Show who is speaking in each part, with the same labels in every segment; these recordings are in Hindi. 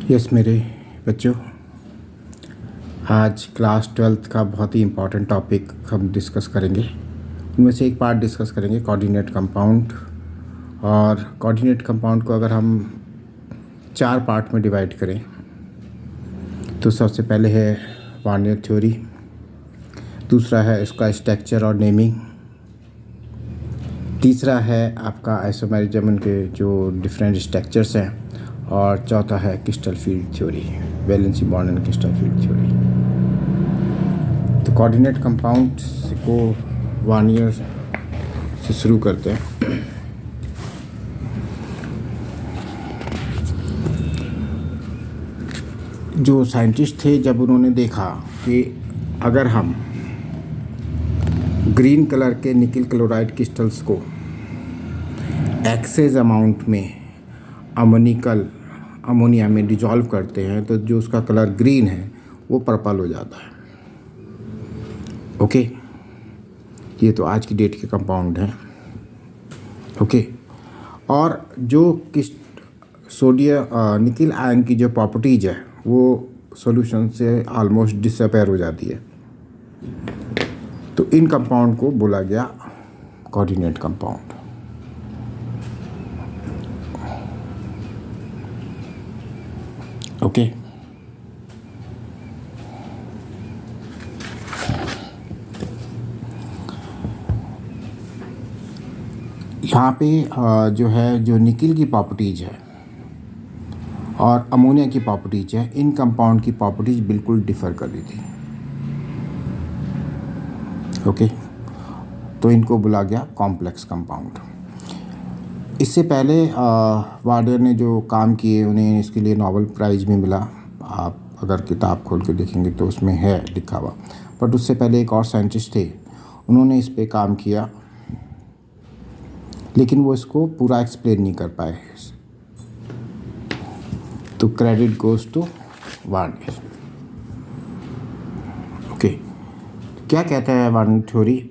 Speaker 1: यस मेरे बच्चों, आज क्लास 12th का बहुत ही इम्पोर्टेंट टॉपिक हम डिस्कस करेंगे। उनमें से एक पार्ट डिस्कस करेंगे कोऑर्डिनेट कंपाउंड। और कोऑर्डिनेट कंपाउंड को अगर हम 4 पार्ट में डिवाइड करें तो सबसे पहले है वार्नियर थ्योरी, दूसरा है इसका स्ट्रक्चर और नेमिंग, तीसरा है आपका आइसोमेरिज्म के जो डिफरेंट स्ट्रक्चर्स हैं, और चौथा है crystal field theory, valency bond and crystal field theory. तो कोऑर्डिनेट कंपाउंड को वार्नियर से शुरू करते हैं। जो साइंटिस्ट थे, जब उन्होंने देखा कि अगर हम ग्रीन कलर के निकल क्लोराइड क्रिस्टल्स को एक्सेस अमाउंट में अमोनिया में डिजॉल्व करते हैं तो जो उसका कलर ग्रीन है वो पर्पल हो जाता है। ओके, ये तो आज की डेट के कंपाउंड हैं। ओके, और जो सोडियम निकिल आयन की जो प्रॉपर्टीज है वो सॉल्यूशन से ऑलमोस्ट डिसअपेयर हो जाती है। तो इन कंपाउंड को बोला गया कोऑर्डिनेट कंपाउंड। ओके, यहाँ पे जो निकिल की प्रॉपर्टीज है और अमोनिया की प्रॉपर्टीज है, इन कंपाउंड की प्रॉपर्टीज बिल्कुल डिफ़र कर रही थी। ओके, तो इनको बोला गया कॉम्प्लेक्स कंपाउंड। इससे पहले वार्नियर ने जो काम किए उन्हें इसके लिए नोबेल प्राइज़ भी मिला। आप अगर किताब खोल के देखेंगे तो उसमें है लिखा हुआ। बट उससे पहले एक और साइंटिस्ट थे, उन्होंने इस पे काम किया, लेकिन वो इसको पूरा एक्सप्लेन नहीं कर पाए। तो credit goes to vernier. Okay, क्या कहता है वार्नियर थ्योरी?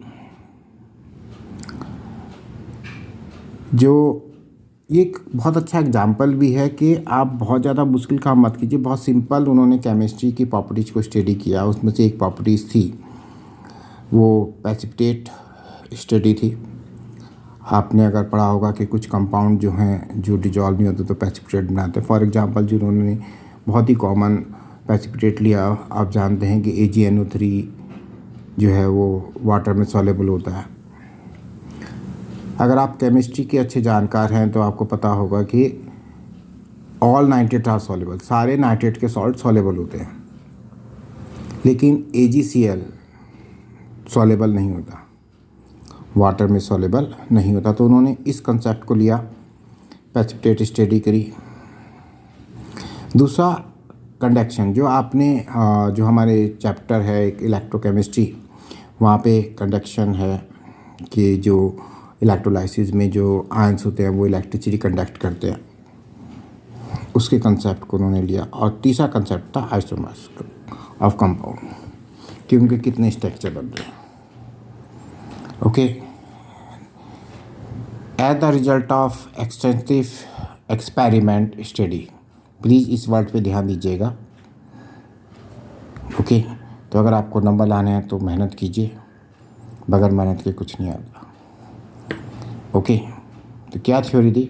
Speaker 1: जो ये एक बहुत अच्छा एग्जाम्पल भी है कि आप बहुत ज़्यादा मुश्किल काम मत कीजिए। बहुत सिंपल उन्होंने केमिस्ट्री की प्रॉपर्टीज़ को स्टडी किया। उसमें से एक प्रॉपर्टीज़ थी वो प्रेसिपिटेट स्टडी थी। आपने अगर पढ़ा होगा कि कुछ कंपाउंड जो हैं जो डिजॉल्व नहीं होते तो प्रेसिपिटेट बनाते हैं। फॉर एग्जांपल जो उन्होंने बहुत ही कॉमन प्रेसिपिटेट लिया, आप जानते हैं कि AgNO3 जो है वो वाटर में सॉल्युबल होता है। अगर आप केमिस्ट्री के अच्छे जानकार हैं तो आपको पता होगा कि ऑल नाइट्रेट आर सॉल्युबल, सारे नाइट्रेट के सॉल्ट सॉल्युबल होते हैं, लेकिन AgCl सॉल्युबल नहीं होता, वाटर में सॉल्युबल नहीं होता। तो उन्होंने इस कंसेप्ट को लिया, प्रेसिपिटेट स्टडी करी। दूसरा कंडक्शन, जो आपने जो हमारे चैप्टर है एक इलेक्ट्रोकेमिस्ट्री, वहाँ पे कंडक्शन है कि जो इलेक्ट्रोलाइसिस में जो आयंस होते हैं वो इलेक्ट्रिसिटी कंडक्ट करते हैं, उसके कंसेप्ट को उन्होंने लिया। और तीसरा कंसेप्ट था आइसोमर्स ऑफ कंपाउंड, कि उनके कितने स्ट्रक्चर बन रहे हैं। Okay, as the result of extensive experiment study, please इस वर्ड पे ध्यान दीजिएगा। ओके, तो अगर आपको नंबर लाने हैं तो मेहनत कीजिए, बगैर मेहनत के कुछ नहीं आता। ओके, तो क्या थ्योरी थी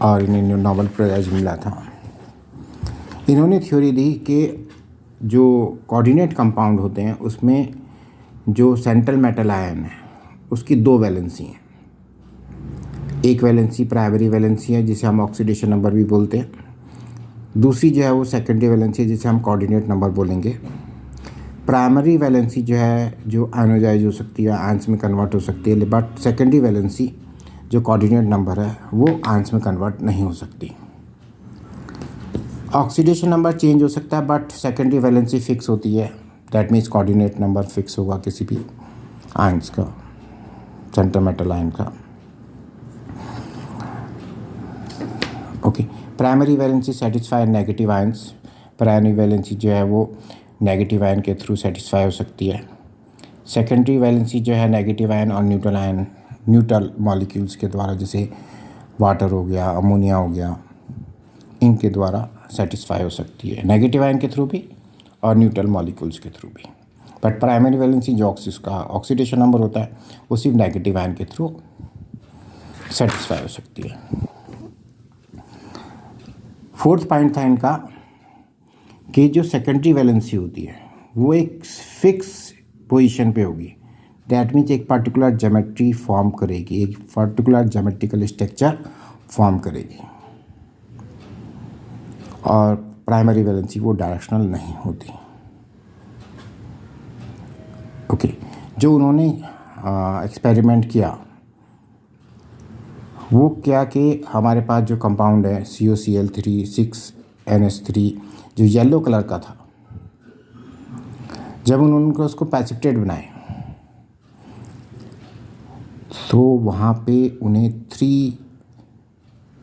Speaker 1: और इन्हें नोबेल प्राइज़ मिला था? इन्होंने थ्योरी दी कि जो कोऑर्डिनेट कंपाउंड होते हैं उसमें जो सेंट्रल मेटल आयन है उसकी 2 वैलेंसी हैं। एक वैलेंसी प्राइमरी वैलेंसी है जिसे हम ऑक्सीडेशन नंबर भी बोलते हैं, दूसरी जो है वो सेकेंडरी वैलेंसी है जिसे हम कोऑर्डिनेट नंबर बोलेंगे। प्राइमरी वैलेंसी जो है जो आयनोजाइज हो सकती है, आयंस में कन्वर्ट हो सकती है, बट सेकेंडरी वैलेंसी जो कोऑर्डिनेट नंबर है वो आयंस में कन्वर्ट नहीं हो सकती। ऑक्सीडेशन नंबर चेंज हो सकता है बट सेकेंडरी वैलेंसी फिक्स होती है। That means coordinate number fix होगा किसी भी आयंस का, सेंट्रल मेटल आयन का। Okay, primary valency satisfy negative ions. Primary valency जो है वो नेगेटिव आयन के थ्रू सेटिस्फाई हो सकती है। सेकेंडरी वैलेंसी जो है नेगेटिव आयन और न्यूट्रल मॉलिक्यूल्स के द्वारा, जैसे वाटर हो गया, अमोनिया हो गया, इनके द्वारा सेटिस्फाई हो सकती है, नेगेटिव आयन के थ्रू भी और न्यूट्रल मॉलिक्यूल्स के थ्रू भी। बट प्राइमरी वैलेंसी जो उसका ऑक्सीडेशन नंबर होता है वो सिर्फ नेगेटिव आयन के थ्रू सेटिस्फाई हो सकती है। फोर्थ पॉइंट था इनका कि जो सेकेंडरी वैलेंसी होती है वो एक फिक्स पोजीशन पे होगी। दैट मीन्स एक पर्टिकुलर ज्योमेट्री फॉर्म करेगी, एक पर्टिकुलर ज्योमेट्रिकल स्ट्रक्चर फॉर्म करेगी, और प्राइमरी वैलेंसी वो डायरेक्शनल नहीं होती। ओके, जो उन्होंने एक्सपेरिमेंट किया वो क्या कि हमारे पास जो कंपाउंड है COCl3 6NH3 जो येलो कलर का था, जब उन्होंने उसको पैसिपिटेट बनाए तो वहाँ पे उन्हें 3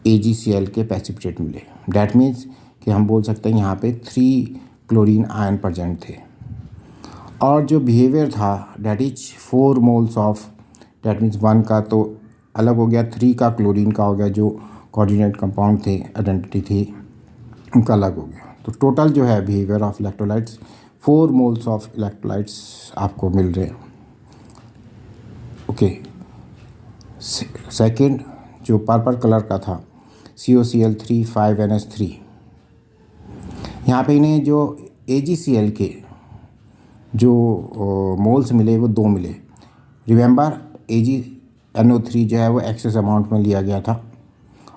Speaker 1: AgCl के पैसिपिटेट मिले। डैट मीन्स कि हम बोल सकते हैं यहाँ पे 3 क्लोरीन आयन प्रेजेंट थे, और जो बिहेवियर था that is 4 moles of, that means 1 का तो अलग हो गया, 3 का क्लोरीन का हो गया, जो कोऑर्डिनेट कंपाउंड थे, आइडेंटिटी थी, उनका अलग हो गया। तो टोटल जो है behaviour of electrolytes 4 moles of electrolytes आपको मिल रहे हैं। ओके, सेकेंड जो पर्पल कलर का था COCl3 5NH3, यहाँ पे इन्हें जो AgCl के जो मोल्स मिले वो 2 मिले। रिमेंबर AgNO3 जो है वो एक्सेस अमाउंट में लिया गया था,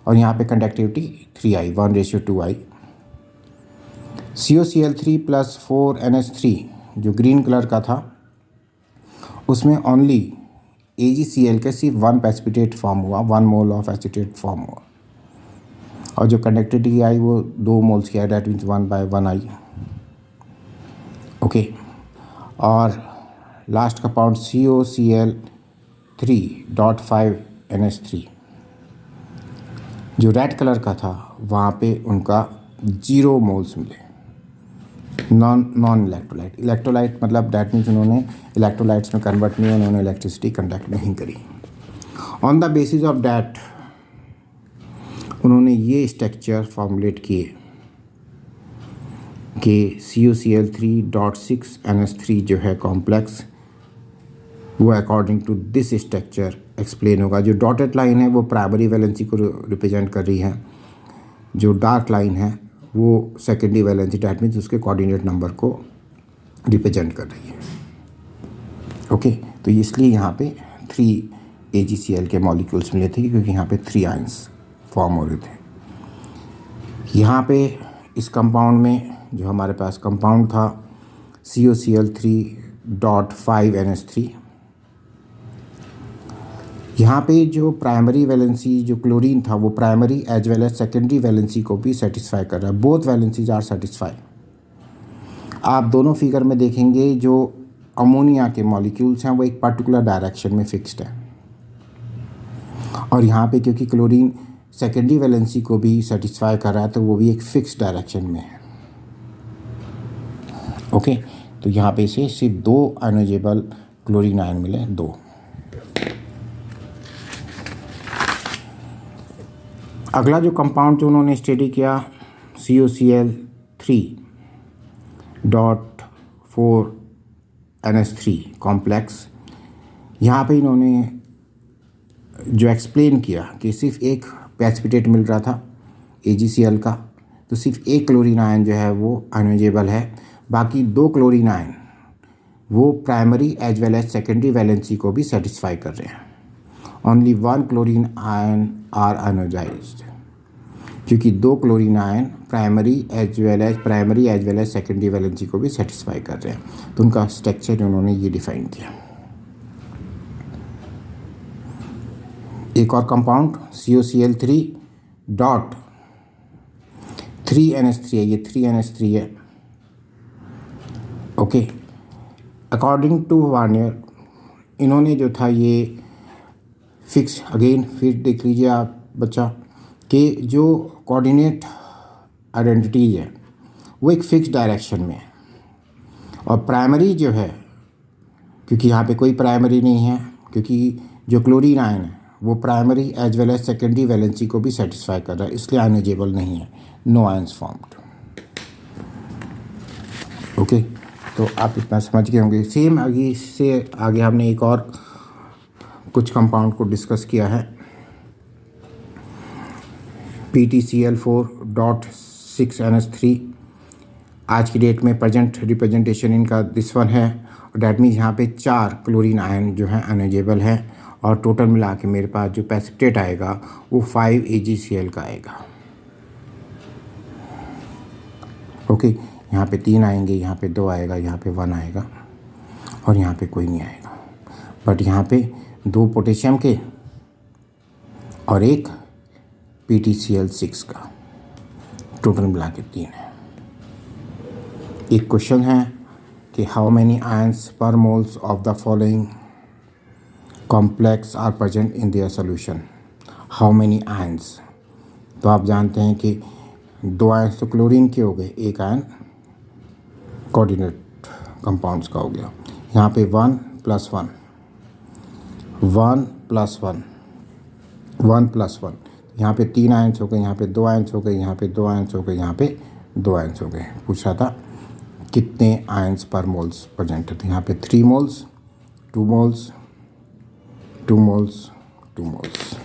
Speaker 1: और यहाँ पे conductivity 3I 1:2I। COCl3 + 4NH3 जो ग्रीन कलर का था उसमें ओनली AgCl के सिर्फ 1 प्रेसिपिटेट फॉर्म हुआ, 1 मोल ऑफ एसीटेट फॉर्म हुआ, और जो कंडक्टिविटी आई वो 2 मोल्स की है, डैट मीन्स 1/1I। ओके, और लास्ट कंपाउंड COCl3.5NH3 जो रेड कलर का था वहाँ पे उनका 0 मोल्स मिले। नॉन इलेक्ट्रोलाइट, इलेक्ट्रोलाइट मतलब डैट मीन्स उन्होंने इलेक्ट्रोलाइट्स में कन्वर्ट नहीं, उन्होंने इलेक्ट्रिसिटी कंडक्ट नहीं करी। On the basis of that उन्होंने ये स्ट्रक्चर फॉर्मुलेट किए कि COCl3.6NH3 जो है कॉम्प्लेक्स वो according to this structure explain होगा। जो डॉटेड लाइन है वो प्राइमरी वैलेंसी को रिप्रेजेंट कर रही है, जो डार्क लाइन है वो सेकेंडरी वैलेंसी, डैट मीन्स उसके कोऑर्डिनेट नंबर को रिप्रेजेंट कर रही है। ओके, तो इसलिए यहाँ पे 3 AgCl के मॉलिक्यूल्स मिले थे क्योंकि यहाँ पे 3 आयंस फॉर्म हो रहे थे। यहाँ पे इस कंपाउंड में जो हमारे पास कंपाउंड था COCl3.5NH3, यहाँ पे जो प्राइमरी वैलेंसी जो क्लोरीन था वो primary as well as secondary valency को भी सेटिस्फाई कर रहा है। Both valencies are satisfy. आप दोनों फिगर में देखेंगे जो अमोनिया के मॉलिक्यूल्स हैं वो एक पर्टिकुलर डायरेक्शन में फिक्स्ड है, और यहाँ पे क्योंकि क्लोरीन सेकेंडरी वैलेंसी को भी सेटिस्फाई कर रहा है तो वो भी एक फिक्स डायरेक्शन में है। ओके, तो यहाँ पे से सिर्फ 2 आयोनाइजेबल क्लोरीन आयन मिले, 2। अगला जो कंपाउंड जो उन्होंने स्टडी किया COCl3.4NH3 कॉम्प्लेक्स, यहाँ पे इन्होंने जो एक्सप्लेन किया कि सिर्फ एक प्रेसिपिटेट मिल रहा था AgCl का, तो सिर्फ एक क्लोरीन आयन जो है वो आयोनाइजेबल है, बाकी 2 क्लोरीन आयन वो primary as well as secondary valency को भी सेटिस्फाई कर रहे हैं। Only 1 chlorine ion are ionised, क्योंकि 2 chlorine ion primary as well as secondary valency को भी सेटिस्फाई कर रहे हैं। तो उनका स्ट्रक्चर उन्होंने ये डिफाइन किया। एक और कंपाउंड COCl3.3NH3 है, ये 3NH3 है। ओके, अकॉर्डिंग टू वार्नियर इन्होंने जो था ये फिक्स, अगेन फिर देख लीजिए आप बच्चा कि जो कोऑर्डिनेट आइडेंटिटीज है वो एक फिक्स डायरेक्शन में है, और प्राइमरी जो है क्योंकि यहाँ पे कोई प्राइमरी नहीं है, क्योंकि जो क्लोरीन आयन है वो primary as well as secondary valency को भी सेटिस्फाई कर रहा है, इसलिए आयोनाइजेबल नहीं है। No ions formed. ओके, तो आप इतना समझ गए होंगे। सेम आगे इससे आगे हमने एक और कुछ कंपाउंड को डिस्कस किया है, PTCl4.6NH3। आज की डेट में प्रेजेंट रिप्रेजेंटेशन इनका दिस वन है, और डैट मीन्स यहाँ पे 4 क्लोरीन आयन जो है अनयूजेबल है, और टोटल मिला के मेरे पास जो प्रेसिपिटेट आएगा वो 5 AgCl का आएगा। ओके, यहाँ पे 3 आएंगे, यहाँ पे 2 आएगा, यहाँ पे 1 आएगा, और यहाँ पे कोई नहीं आएगा। बट यहाँ पे 2 पोटेशियम के और 1 PTCl6 का, टोटल मिला के 3 है। एक क्वेश्चन है कि how many ions per moles of the following complex are present in their solution. How many ions, तो आप जानते हैं कि 2 आयंस तो क्लोरीन के हो गए, 1 आयन कोऑर्डिनेट कंपाउंड्स का हो गया। यहाँ पे 1 + 1, 1 + 1, 1 + 1, यहाँ पे 3 आयंस हो गए, यहाँ पे 2 आयंस हो गए, यहाँ पे 2 आयंस हो गए, यहाँ पे 2 आयंस हो गए। पूछ रहा था कितने आयंस पर मोल्स प्रेजेंट है, तो यहाँ पे 3 मोल्स, 2 मोल्स, 2 मोल्स, 2 मोल्स,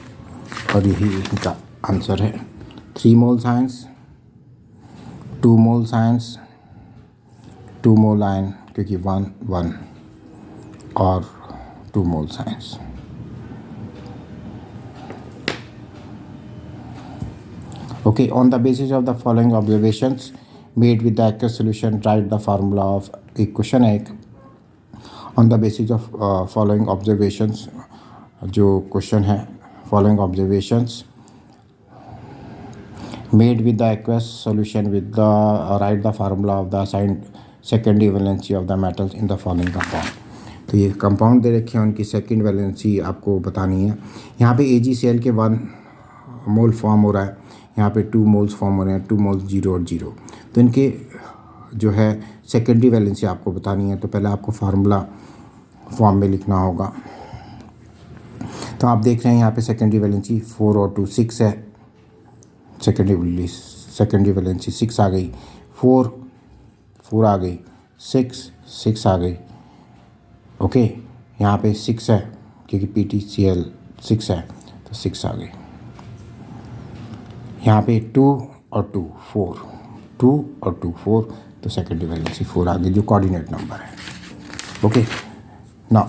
Speaker 1: और यही इनका आंसर है। 3 मोल्स आयंस, 2 मोल्स आयंस, 2 मोल आयन, क्योंकि 1 1 और 2 moles ions. Okay, on the basis of the following observations made with the aqueous solution, write the formula of एक क्वेश्चन है एक, on the basis of following observations, जो क्वेश्चन है following observations made with the aqueous solution with the write the formula of the assigned secondary valency of the metals in the following compound। तो ये कंपाउंड दे रखे हैं, उनकी सेकेंड वैलेंसी आपको बतानी है। यहाँ पे AgCl के 1 मोल फॉर्म हो रहा है, यहाँ पे 2 मोल्स फॉर्म हो रहे हैं, 2 मोल्स 0 और 0, तो इनके जो है सेकेंडरी वैलेंसी आपको बतानी है। तो पहले आपको फार्मूला फॉर्म में लिखना होगा। तो आप देख रहे हैं यहाँ पे सेकेंडरी वैलेंसी 4 और 2 6 है, सेकेंडरी वैलेंसी 6 आ गई, 4 आ गई, 6 आ गई। ओके, यहाँ पे 6 है क्योंकि PTCl 6 है, तो 6 आ गई। यहाँ पे 2 और 2 4, 2 और 2 4, तो सेकेंडरी वैलेंसी 4 आ गई, जो कोऑर्डिनेट नंबर है। ओके, ना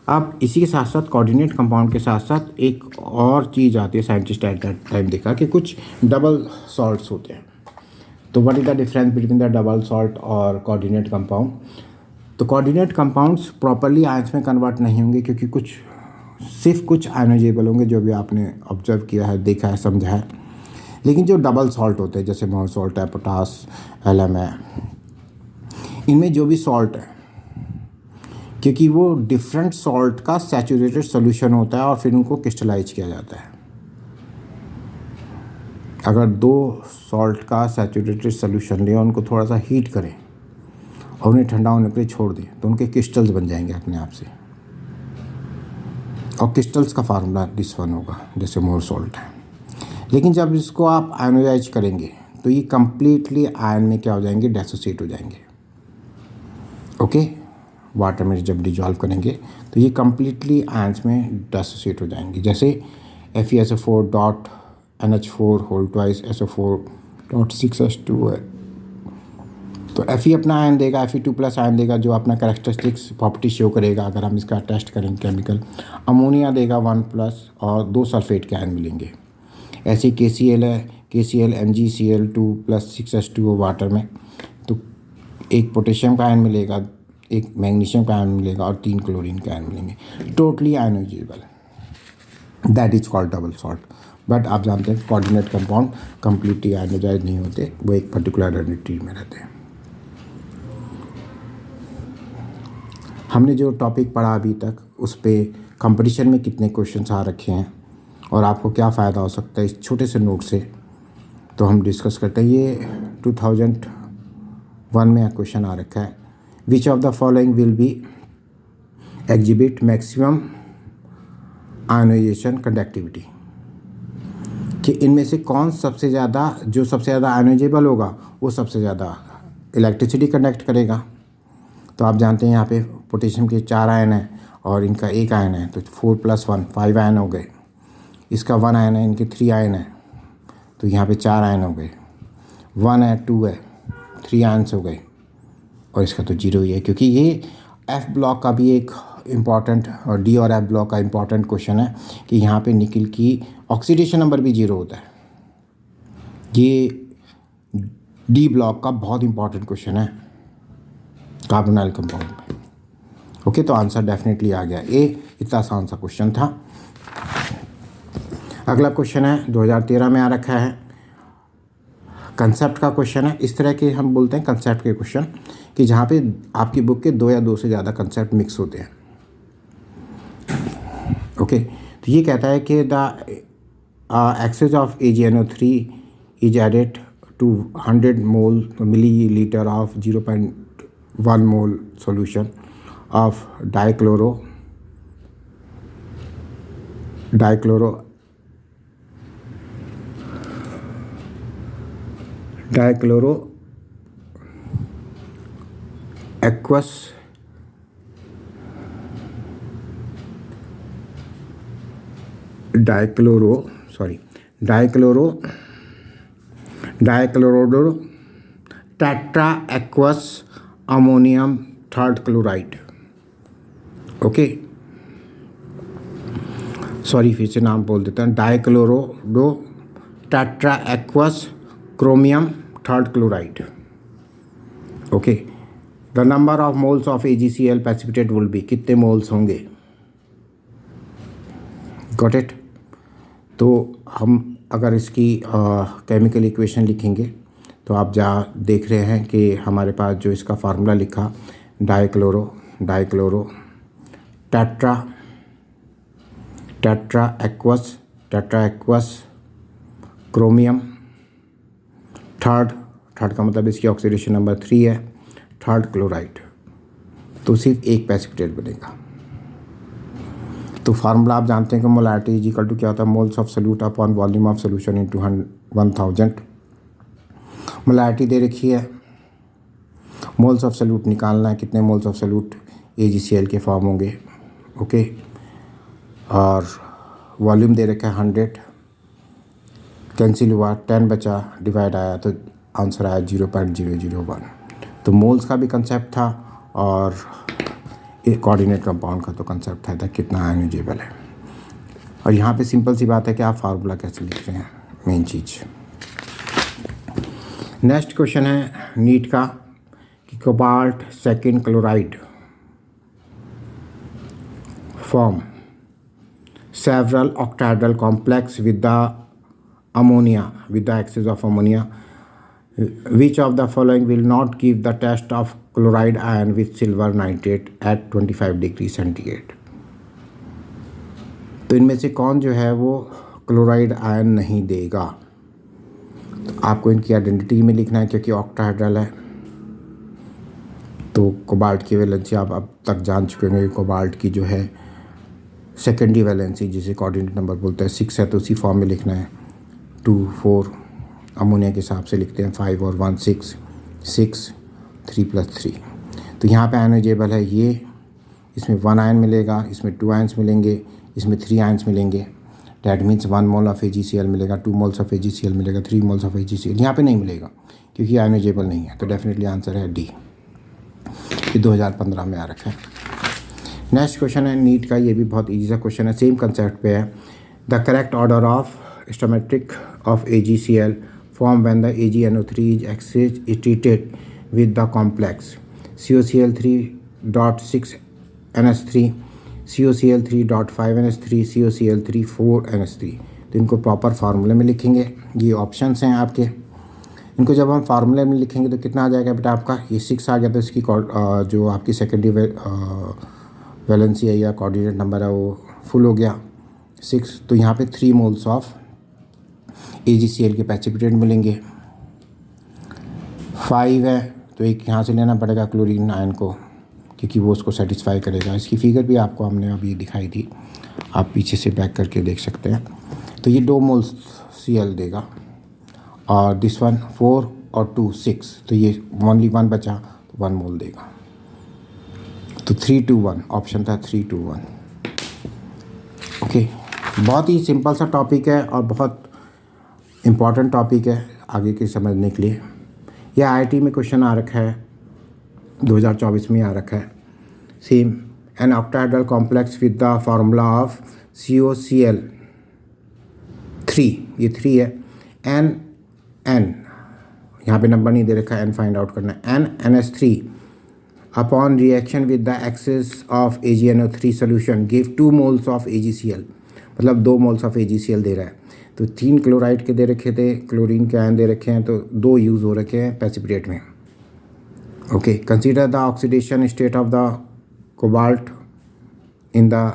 Speaker 1: अब इसी के साथ साथ कोऑर्डिनेट कंपाउंड के साथ साथ एक और चीज़ आती है, साइंटिस्ट एट दैट टाइम देखा कि कुछ डबल सॉल्ट्स होते हैं। तो what is the difference between the double salt और कोऑर्डिनेट कंपाउंड। तो कोऑर्डिनेट कंपाउंड्स प्रॉपरली आयंस में कन्वर्ट नहीं होंगे, क्योंकि सिर्फ कुछ आयनोजेबल होंगे, जो भी आपने ऑब्जर्व किया है, देखा है, समझा है। लेकिन जो डबल सॉल्ट होते हैं, जैसे मोर सॉल्ट है, पोटास, एलएम है, इनमें जो भी सॉल्ट है, क्योंकि वो डिफरेंट सॉल्ट का सैचुरेटेड सॉल्यूशन होता है और फिर उनको क्रिस्टलाइज किया जाता है। अगर 2 सॉल्ट का सैचुरेटेड सॉल्यूशन लें, उनको थोड़ा सा हीट करें और उन्हें ठंडा होने के लिए छोड़ दें, तो उनके क्रिस्टल्स बन जाएंगे अपने आप से, और क्रिस्टल्स का फार्मूला दिस वन होगा, जैसे मोर सॉल्ट है। लेकिन जब इसको आप आयनोजाइज करेंगे तो ये कम्प्लीटली आयन में क्या हो जाएंगे, डिसोसिएट हो जाएंगे। ओके, वाटर में जब डिजॉल्व करेंगे तो ये कम्प्लीटली आयंस में डिसोसिएट हो जाएंगे। जैसे FeSO4.NH4 है, तो Fe अपना आयन देगा, Fe2+ आयन देगा, जो अपना कैरेक्टरिस्टिक्स प्रॉपर्टी शो करेगा। अगर हम इसका टेस्ट करेंगे केमिकल, अमोनिया देगा 1+ और 2 सल्फेट के आयन मिलेंगे। ऐसे KCl है, KCl MgCl2+6H2O वाटर में, तो 1 पोटेशियम का आयन मिलेगा, 1 मैग्नीशियम का आयन मिलेगा और 3 क्लोरीन के आयन मिलेंगे, totally ionizable. That is called double salt. But आप जानते हैं कोऑर्डिनेट कंपाउंड कम्प्लीटली आयनोजाइज नहीं होते, वो एक पर्टिकुलर आइडेंटिटी में रहते हैं। हमने जो टॉपिक पढ़ा अभी तक, उस पर कंपटीशन में कितने क्वेश्चंस आ रखे हैं और आपको क्या फ़ायदा हो सकता है इस छोटे से नोट से, तो हम डिस्कस करते हैं। ये 2001 में क्वेश्चन आ रखा है, which of the following will be exhibit maximum ionisation conductivity. कि इनमें से कौन सबसे ज़्यादा, जो सबसे ज़्यादा आयनाइजेबल होगा वो सबसे ज़्यादा इलेक्ट्रिसिटी कंडक्ट करेगा। तो आप जानते हैं यहाँ पे पोटेशियम के 4 आयन हैं और इनका 1 आयन है, तो 4 + 1 5 आयन हो गए। इसका 1 आयन है, इनके 3 आयन है, तो यहाँ पे 4 आयन हो गए। 1 है, 2 है, 3 आयन्स हो गए और इसका तो 0 ही है, क्योंकि ये एफ ब्लॉक का भी एक इम्पॉर्टेंट और डी और एफ ब्लॉक का इम्पॉर्टेंट क्वेश्चन है कि यहाँ पे निकल की ऑक्सीडेशन नंबर भी 0 होता है। ये डी ब्लॉक का बहुत इम्पॉर्टेंट क्वेश्चन है कार्बोनाइल कंपाउंड में। ओके, तो आंसर डेफिनेटली आ गया ए। इतना आसान सा क्वेश्चन था। अगला क्वेश्चन है 2013 में आ रखा है, कंसेप्ट का क्वेश्चन है। इस तरह के हम बोलते हैं कंसेप्ट के क्वेश्चन कि जहाँ पे आपकी बुक के 2 या 2 से ज़्यादा कंसेप्ट मिक्स होते हैं। ओके, तो ये कहता है कि the excess of AgNO3 is added to 100 mole millilitre of 0.1 mole solution of dichloro aqueous dichloro tetra aqueous ammonium 3rd chloride. Okay, sorry फिर से नाम बोल देता हूँ, dichloro tetra aqueous chromium 3rd chloride. Okay, the number of moles of AgCl precipitate will be, कितने मोल्स होंगे। Got it. तो हम अगर इसकी केमिकल इक्वेशन लिखेंगे तो आप देख रहे हैं कि हमारे पास जो इसका फार्मूला लिखा, dichloro tetra aqueous chromium 3rd का मतलब इसकी ऑक्सीडेशन नंबर 3 है, 3rd क्लोराइड। तो सिर्फ एक प्रेसिपिटेट बनेगा। तो फार्मूला आप जानते हैं कि मोलैरिटी इज इक्वल टू क्या होता है, moles of solute upon volume of solution into 1000। Molarity दे रखी है, मोल्स ऑफ सोल्यूट निकालना है, कितने मोल्स ऑफ सोल्यूट AgCl के फॉर्म होंगे। ओके, और वॉल्यूम दे रखा है 100, कैंसिल हुआ, 10 बचा, डिवाइड आया तो आंसर आया 0.001। तो मोल्स का भी कंसेप्ट था और कोऑर्डिनेट कंपाउंड का तो कंसेप्ट था कितना आयनाइजेबल है। और यहाँ पे सिंपल सी बात है कि आप फार्मूला कैसे लिख रहे हैं, मेन चीज़। नेक्स्ट क्वेश्चन है नीट का कि cobalt 2nd chloride form several octahedral complex with the excess of ammonia, which of the following will not give the test of chloride ion with silver nitrate at 25 degree centigrade. तो इनमें से कौन जो है वो क्लोराइड आयन नहीं देगा। तो आपको इनकी आइडेंटिटी में लिखना है क्योंकि ऑक्टाहेड्रल है। तो कोबाल्ट की वैलेंसी आप अब तक जान चुके होंगे। कोबाल्ट की जो है सेकेंडरी वैलेंसी जिसे कोऑर्डिनेट नंबर बोलते हैं 6 है, तो उसी फॉर्म में लिखना है। 2 4 अमोनिया के हिसाब से लिखते हैं 5 और 1 6 6 3 + 3। तो यहाँ पे आयनाइजेबल है ये, इसमें 1 आयन मिलेगा, इसमें 2 आयन्स मिलेंगे, इसमें 3 आयन्स मिलेंगे। That means 1 mole of AgCl मिलेगा, 2 मोल्स ऑफ AgCl मिलेगा, 3 मोल्स ऑफ AgCl यहाँ पे नहीं मिलेगा क्योंकि आयनाइजेबल नहीं है। तो डेफिनेटली आंसर है डी। ये 2015 में आ रखा है। नेक्स्ट क्वेश्चन है नीट का, ये भी बहुत ईजी सा क्वेश्चन है, सेम कंसेप्ट पे है। The correct order of stoichiometric of AgCl form when the AgNO3 is treated with the complex COCl3.6NH3, COCl3.5NH3, COCl3.4NH3। तो इनको प्रॉपर फार्मूले में लिखेंगे। ये ऑप्शंस हैं आपके। इनको जब हम फार्मूले में लिखेंगे तो कितना आ जाएगा बेटा आपका, ये 6 आ गया। तो इसकी जो आपकी सेकेंडरी वैलेंसी है या कोऑर्डिनेट नंबर है वो फुल हो गया 6। तो यहाँ पे 3 मोल्स ऑफ AgCl के प्रेसिपिटेट मिलेंगे। 5 है तो एक यहाँ से लेना पड़ेगा क्लोरीन आयन को क्योंकि वो उसको सेटिस्फाई करेगा। इसकी फिगर भी आपको हमने अभी दिखाई थी, आप पीछे से बैक करके देख सकते हैं। तो ये 2 मोल्स Cl देगा, और दिस वन 4 और 2 6, तो ये ओनली 1 बचा तो 1 मोल देगा। तो 3 2 1 ऑप्शन था, 3 2 1। ओके, बहुत ही सिंपल सा टॉपिक है और बहुत इम्पॉर्टेंट टॉपिक है आगे के समझने के लिए। यह IIT में क्वेश्चन आ रखा है, 2024 में आ रखा है। Same an octahedral complex with the formula of COCl3, ये 3 है, एन यहाँ पे नंबर नहीं दे रखा है, एन फाइंड आउट करना है, NH3 upon reaction with the excess of AgNO3 solution give 2 moles of AgCl, मतलब 2 मोल्स ऑफ AgCl दे रहा है। तो 3 क्लोराइड के दे रखे थे, क्लोरीन के आयन दे रखे हैं, तो 2 यूज़ हो रखे हैं प्रेसिपिटेट में। Okay, consider the oxidation state of the cobalt in the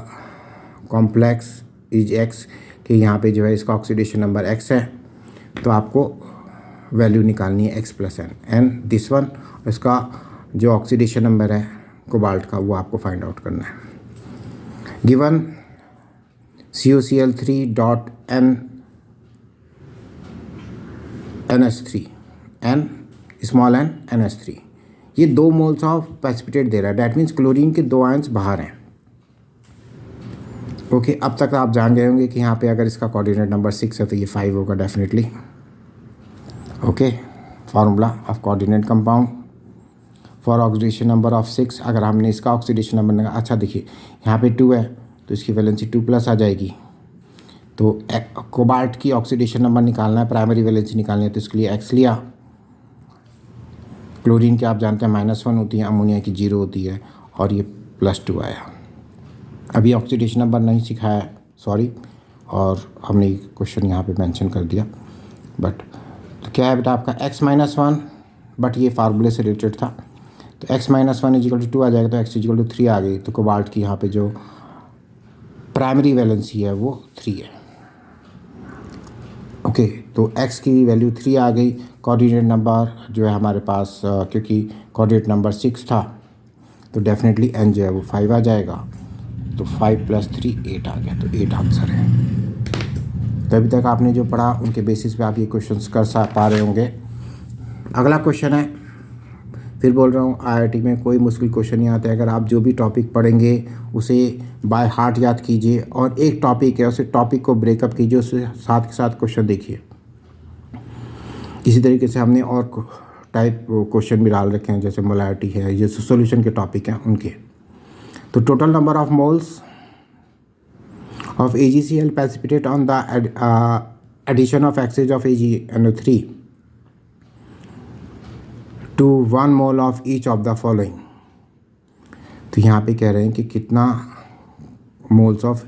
Speaker 1: complex is X, कि यहाँ पे जो है इसका ऑक्सीडेशन नंबर X है, तो आपको वैल्यू निकालनी है X + N, and this one इसका जो ऑक्सीडेशन नंबर है कोबाल्ट का वो आपको फाइंड आउट करना है। Given COCl3.N NH3 n small n NH3, ये 2 मोल्स ऑफ प्रेसिपिटेट दे रहा है, डैट मीन्स क्लोरीन के 2 आयंस बाहर हैं। ओके, अब तक आप जान गए होंगे कि यहाँ पे अगर इसका कोऑर्डिनेट नंबर 6 है तो ये 5 होगा definitely. Okay, formula of coordinate compound for oxidation number of 6, अगर हमने इसका ऑक्सीडेशन नंबर, अच्छा देखिए यहाँ पे 2 है तो इसकी वैलेंसी 2+ आ जाएगी। तो कोबाल्ट की ऑक्सीडेशन नंबर निकालना है, प्राइमरी वैलेंसी निकालनी है, तो इसके लिए X लिया। क्लोरीन के आप जानते हैं -1 होती है, अमोनिया की 0 होती है, और ये +2 आया। अभी ऑक्सीडेशन नंबर नहीं सिखाया, सॉरी, और हमने क्वेश्चन यहाँ पे मेंशन कर दिया, बट तो क्या है बेटा आपका X-1, बट ये फार्मूले से रिलेटेड था, तो X-1 = 2 आ जाएगा, तो X = 3 आ गई। तो कोबाल्ट की यहाँ पे जो प्राइमरी वैलेंसी है वो 3 है। ओके, तो X की वैल्यू 3 आ गई। कोऑर्डिनेट नंबर जो है हमारे पास, क्योंकि कोऑर्डिनेट नंबर 6 था तो डेफिनेटली N जो है वो 5 आ जाएगा, तो 5 + 3 8 आ गया, तो 8 आंसर है। तो अभी तक आपने जो पढ़ा उनके बेसिस पे आप ये क्वेश्चंस कर पा रहे होंगे। अगला क्वेश्चन है, फिर बोल रहा हूँ IIT में कोई मुश्किल क्वेश्चन नहीं आता है। अगर आप जो भी टॉपिक पढ़ेंगे उसे बाय हार्ट याद कीजिए, और एक टॉपिक है उसे टॉपिक को ब्रेकअप कीजिए, उससे साथ के साथ क्वेश्चन देखिए। इसी तरीके से हमने और टाइप क्वेश्चन भी डाल रखे हैं, जैसे मोलैरिटी है, ये सॉल्यूशन के टॉपिक हैं उनके। तो total number of moles of AgCl precipitate on the addition of excess of AgNO3 to 1 mole of each of the following। तो यहाँ पे कह रहे हैं कि कितना मोल्स ऑफ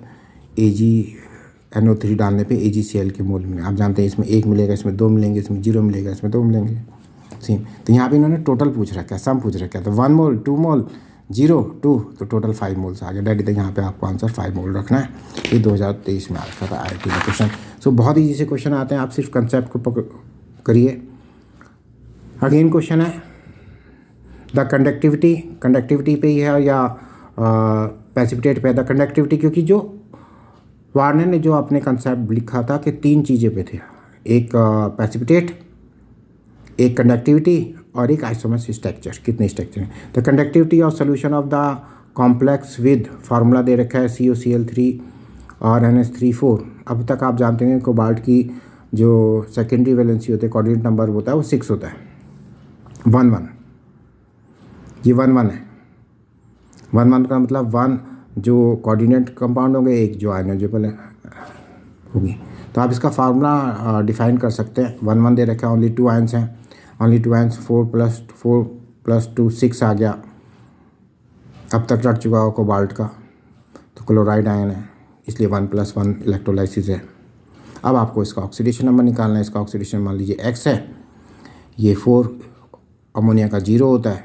Speaker 1: AgNO3 डालने पे AgCl के मोल मिले। आप जानते हैं इसमें 1 मिलेगा, इसमें 2 मिलेंगे, इसमें 0 मिलेगा, इसमें 2 मिलेंगे, सेम। तो यहाँ पे इन्होंने टोटल पूछ रखा है, सम पूछ रखा है, तो 1 मोल, 2 मोल, 0 2, तो टोटल 5 मोल्स आ गया डैडी। तो यहाँ पे आपको आंसर 5 मोल रखना है। ये 2023 में आ रखा था IIT में क्वेश्चन। सो बहुत ईजी से क्वेश्चन आते हैं, आप सिर्फ कंसेप्ट को करिए। अगेन क्वेश्चन है द कंडक्टिविटी पे ही है या प्रेसिपिटेट पे है। द कंडक्टिविटी, क्योंकि जो वार्नर ने जो अपने कंसेप्ट लिखा था कि 3 चीज़ें पे थे, एक प्रेसिपिटेट, एक कंडक्टिविटी और एक आइसोमर स्ट्रक्चर। कितने स्ट्रक्चर हैं? The conductivity of solution of the complex with formula दे रखा है COCl3 और NH3 अब तक आप जानते हैं कोबाल्ट की जो सेकेंडरी वैलेंसी होती है, कोऑर्डिनेट नंबर होता है वो 6 होता है, 1 1, ये 1 1 है। 1 1 का मतलब 1 जो कोऑर्डिनेट कंपाउंड होंगे, एक जो आयनोजेबल होगी। तो आप इसका फार्मूला डिफाइन कर सकते हैं। 1 1 दे रखा है, ओनली 2 आयंस हैं, ओनली 2 आयंस, 4 + 2 6 आ गया। अब तक रट चुका हो कोबाल्ट का, तो क्लोराइड आयन है, इसलिए 1 + 1 इलेक्ट्रोलाइसिस है। अब आपको इसका ऑक्सीडेशन नंबर निकालना है। इसका ऑक्सीडेशन मान लीजिए X है, ये 4 अमोनिया का 0 होता है,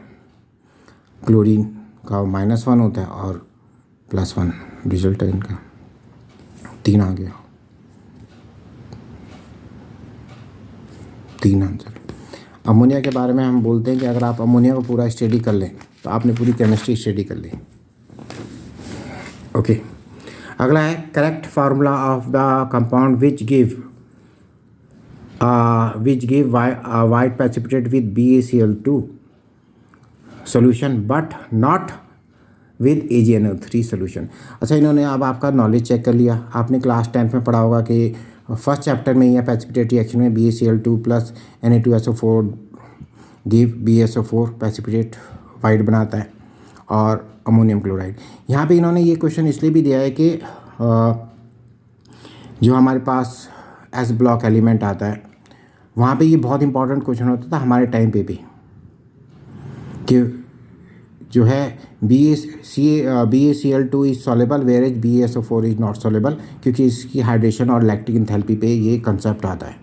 Speaker 1: क्लोरीन का -1 होता है और +1 रिजल्ट है इनका, 3 आ गया, 3 आंसर। अमोनिया के बारे में हम बोलते हैं कि अगर आप अमोनिया को पूरा स्टडी कर लें तो आपने पूरी केमिस्ट्री स्टडी कर ली। ओके, अगला है correct formula of the compound which give which give white precipitate with BaCl2 solution but not with AgNO3 solution। अच्छा, इन्होंने अब आपका नॉलेज चेक कर लिया। आपने क्लास 10th में पढ़ा होगा कि फर्स्ट चैप्टर में यह प्रेसिपिटेट रिएक्शन में BaCl2 plus Na2SO4 give BaSO4 precipitate white बनाता है और अमोनियम क्लोराइड। यहाँ पे इन्होंने ये क्वेश्चन इसलिए भी दिया है कि जो हमारे पास एस ब्लॉक एलिमेंट आता है वहाँ पे ये बहुत इंपॉर्टेंट क्वेश्चन होता था हमारे टाइम पे भी कि जो है BaCl2 is soluble whereas BaSO4 is not soluble, क्योंकि इसकी हाइड्रेशन और लैक्टिक एंथैल्पी पे ये कंसेप्ट आता है।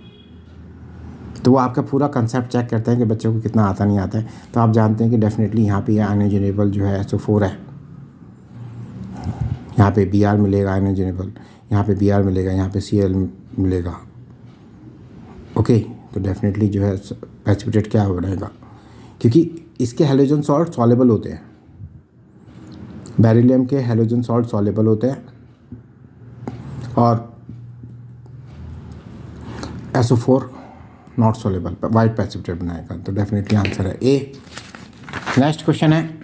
Speaker 1: तो वो आपका पूरा कंसेप्ट चेक करते हैं कि बच्चों को कितना आता नहीं आता है। तो आप जानते हैं कि डेफिनेटली यहाँ पे आयनोजेनेबल जो है SO4 है, यहाँ पे Br मिलेगा आयनोजेनेबल, यहाँ पे Br मिलेगा, यहाँ पे Cl मिलेगा। ओके, तो डेफिनेटली जो है प्रेसिपिटेट क्या बनेगा, क्योंकि इसके हैलोजन सॉल्ट सॉलेबल होते हैं। बेरिलियम के हैलोजन सॉल्ट सॉलेबल होते हैं और SO4 not soluble, white precipitate बनाएगा। तो डेफिनेटली आंसर है ए। नेक्स्ट क्वेश्चन है,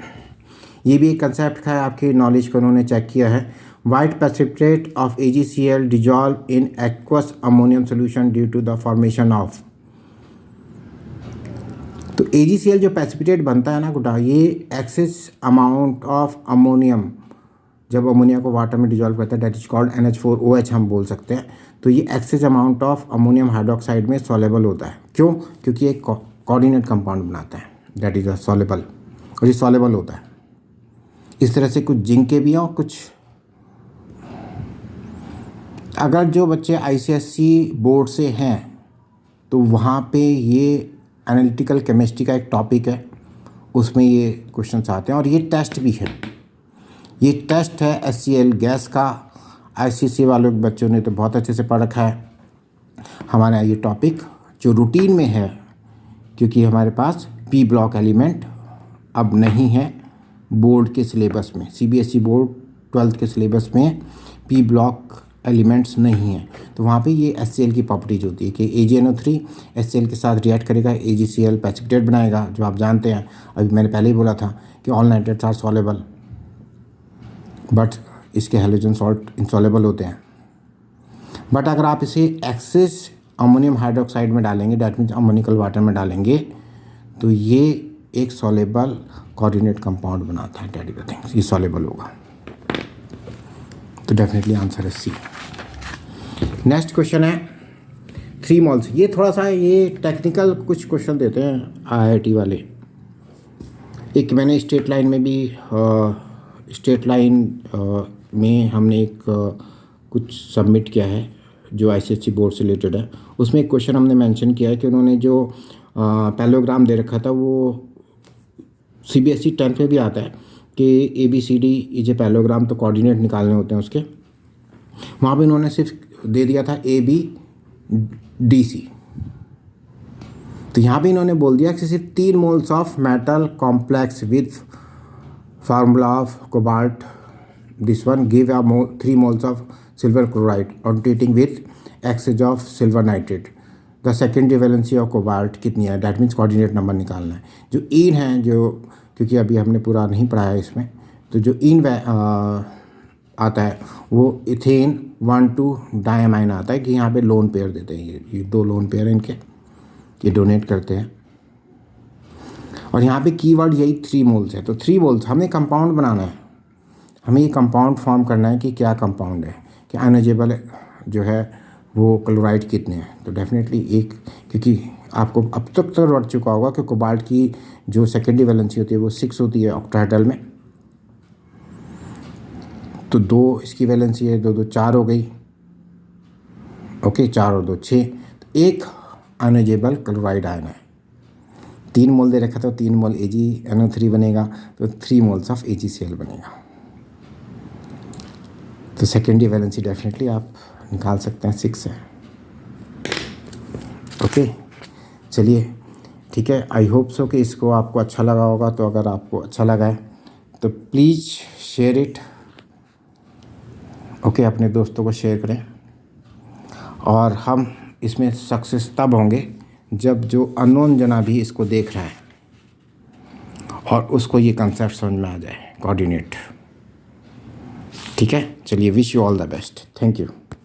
Speaker 1: ये भी एक कंसेप्ट का है, आपकी नॉलेज को उन्होंने चेक किया है। White precipitate of AgCl dissolve in aqueous ammonium solution due to the formation of. तो AgCl जो प्रेसिपिटेट बनता है ना गुटा, ये एक्सेस अमाउंट ऑफ अमोनियम, जब अमोनिया को वाटर में डिजॉल्व करता है, डेट इज कॉल्ड NH4OH हम बोल सकते हैं। तो ये excess amount of ammonium hydroxide में सॉलेबल होता है। क्यों? क्योंकि एक कोऑर्डिनेट कंपाउंड बनाता है, दैट इज अ सॉलेबल, और ये सॉलेबल होता है। इस तरह से कुछ जिंक के भी हैं और कुछ, अगर जो बच्चे ICSE बोर्ड से हैं तो वहाँ पे ये एनालिटिकल केमिस्ट्री का एक टॉपिक है, उसमें ये क्वेश्चंस आते हैं और ये टेस्ट भी है। ये टेस्ट है HCl गैस का। ICSE वालों के बच्चों ने तो बहुत अच्छे से पढ़ रखा है। हमारा ये टॉपिक जो रूटीन में है, क्योंकि हमारे पास P ब्लॉक एलिमेंट अब नहीं है बोर्ड के सिलेबस में, CBSE बोर्ड 12th के सिलेबस में P ब्लॉक एलिमेंट्स नहीं है। तो वहाँ पे ये HCl की प्रॉपर्टीज होती है कि AgNO3 HCl के साथ रिएक्ट करेगा, AgCl प्रेसिपिटेट बनाएगा, जो आप जानते हैं। अभी मैंने पहले ही बोला था कि all nitrates are soluble but इसके हैलोजन सॉल्ट इनसॉलेबल होते हैं। बट अगर आप इसे एक्सेस अमोनियम हाइड्रोक्साइड में डालेंगे, डैट मीन्स अमोनिकल वाटर में डालेंगे, तो ये एक सॉलेबल कोऑर्डिनेट कंपाउंड बनाता है, डैट इज द थिंग, ये सॉलेबल होगा। तो डेफिनेटली आंसर है सी। नेक्स्ट क्वेश्चन है 3 मोल्स। ये थोड़ा सा ये टेक्निकल कुछ क्वेश्चन देते हैं IIT वाले। एक मैंने स्टेट लाइन में भी स्टेट लाइन में हमने एक कुछ सबमिट किया है जो ICSE बोर्ड से रिलेटेड है। उसमें एक क्वेश्चन हमने मेंशन किया है कि उन्होंने जो पैलोग्राम दे रखा था वो CBSE 10th में भी आता है कि ABCD इज ए पैलोग्राम, तो कोऑर्डिनेट निकालने होते हैं उसके। वहाँ पे उन्होंने सिर्फ दे दिया था ABDC। तो यहाँ पे इन्होंने बोल दिया कि सिर्फ 3 moles of metal complex with formula of cobalt, this one give 3 moles of silver chloride on treating with excess of silver nitrate. The secondary valency of cobalt कितनी है, डैट मीन्स कोऑर्डिनेट नंबर निकालना है। जो इन है, जो क्योंकि अभी हमने पूरा नहीं पढ़ा है इसमें, तो जो इन आता है वो इथेन 1,2 डायमाइन आता है कि यहाँ पे लोन पेयर देते हैं। ये 2 लोन पेयर हैं इनके, ये डोनेट करते हैं। और यहाँ पे कीवर्ड यही 3 मोल्स है। तो 3 मोल्स हमें कंपाउंड बनाना है, हमें ये कंपाउंड फॉर्म करना है कि क्या कंपाउंड है, कि आयनोजेबल जो है वो क्लोराइड कितने हैं। तो डेफिनेटली एक, क्योंकि आपको अब तक तो रट चुका होगा कि कोबाल्ट की जो सेकेंडरी वैलेंसी होती है वो 6 होती है ऑक्टाहेड्रल में। तो 2 इसकी वैलेंसी है, 2 2 4 हो गई। ओके, 4 और 2 6। तो एक आयनोजेबल क्लोराइड आयन है। 3 मोल दे रखा था, 3 मोल AgNO3 बनेगा, तो 3 मोल्स ऑफ AgCl बनेगा। तो सेकेंडरी वैलेंसी डेफिनेटली आप निकाल सकते हैं, 6 है। ओके, चलिए ठीक है। आई होप सो कि इसको आपको अच्छा लगा होगा। तो अगर आपको अच्छा लगा है तो प्लीज़ शेयर इट। ओके, अपने दोस्तों को शेयर करें। और हम इसमें सक्सेस तब होंगे जब जो अननोन जना भी इसको देख रहा है और उसको ये कंसेप्ट समझ में आ जाए, कोऑर्डिनेट। ठीक है, चलिए, wish you all the best. Thank you.